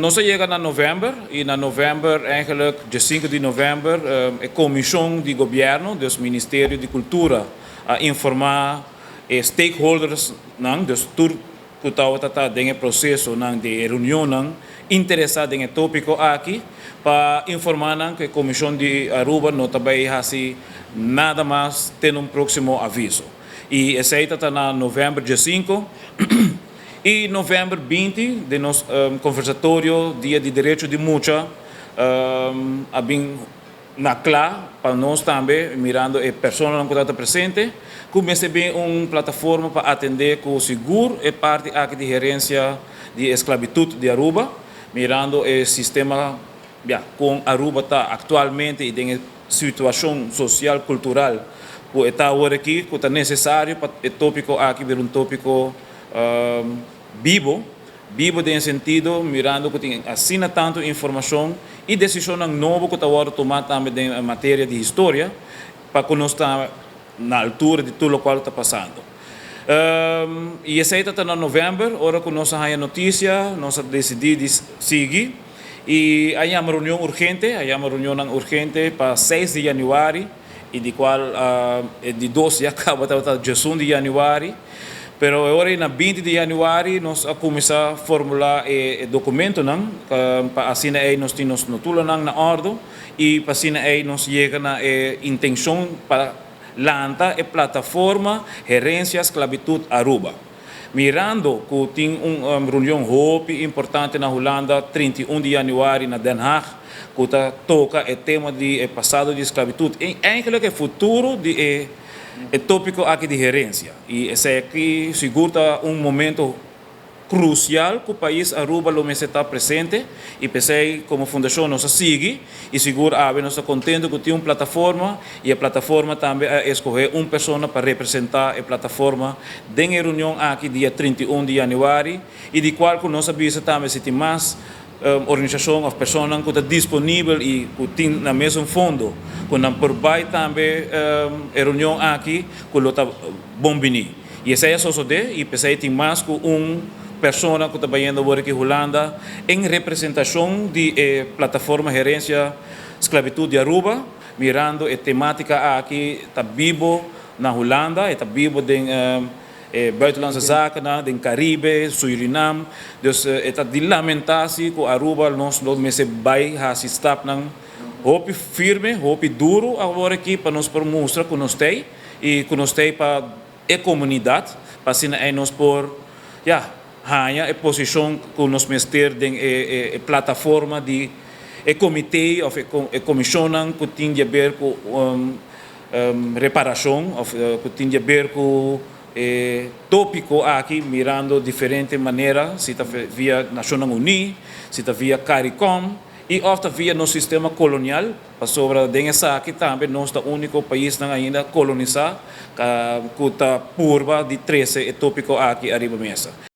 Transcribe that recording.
Nós chegamos na novembro e na novembro, eigenlijk, dia 5 de novembro, a comissão de governo, do Ministério de Cultura, a informar stakeholders, dos tur que está em processo de reunião interessado em tópico aqui, para informar que a comissão de Aruba não também assim nada mais tem próximo aviso. E essa está na novembro dia 5. E novembro 20, de nosso conversatório, Dia de Direito de Mucha, na CLA, para nós também, mirando a pessoa que está presente, comece bem uma plataforma para atender com o seguro e parte aqui de gerência de esclavitud de Aruba, mirando o sistema com Aruba está atualmente e em situação social, cultural, que está aqui, que é necessário para o tópico aqui vir tópico vivo em sentido, mirando que tem assina tanto informação e decisão nova que está agora tomar também em matéria de história, para que nós estamos na altura de tudo o que está passando. E essa está na novembro, hora que nós temos a notícia, nós decidimos seguir, e aí há uma reunião urgente para 6 de janeiro, e de qual de 12 acaba de 1 de janeiro. Pero agora, na 20 de janeiro, nós começar a formular o documento, para assim nós temos notulo na ordem, e para assim nós chega na intenção para lançar a plataforma Gerência Esclavitud Aruba. Mirando que tem uma reunião importante na Holanda, 31 de janeiro, na Den Haag, que toca o tema de passado de esclavitud, e eigenlijk o futuro de é tópico aqui de gerência. E esse aqui segura momento crucial que o país Aruba está presente, e pensei como fundação nós sigue e segura nós estamos contentes que tem uma plataforma, e a plataforma também escolher uma pessoa para representar a plataforma em reunião aqui dia 31 de janeiro, e de qual que nós avisa também se tem mais organização ou pessoas que estão disponíveis e que tem no mesmo fundo, que não provide também a reunião aqui, que está bom venir. E essa é a sociedade, e pensei que tem mais que uma pessoa que está trabalhando aqui em Holanda em representação de plataforma Gerência Esclavitud de Aruba, mirando a temática aqui, está vivo na Holanda, está vivo buitenlandse zaken, in Caribe, Suriname. Dus het is lamentatie que Aruba nos mensen bij haar stap nang hopi firme, hopi duro agora aqui para nos mostrar que nós tem e que nós tem para a comunidade, para assim nós por ganhar a posição que nós mestre em plataforma de comitê ou a comissão que tem a ver com reparação, ou que tem a ver com tópico aqui, mirando diferentes maneiras, se está via Nações Unidas, se está via CARICOM, e ofta via no sistema colonial, para sobre essa aqui também, nós é o único país ainda colonizado, que está curva de 13 tópico aqui arriba mesa.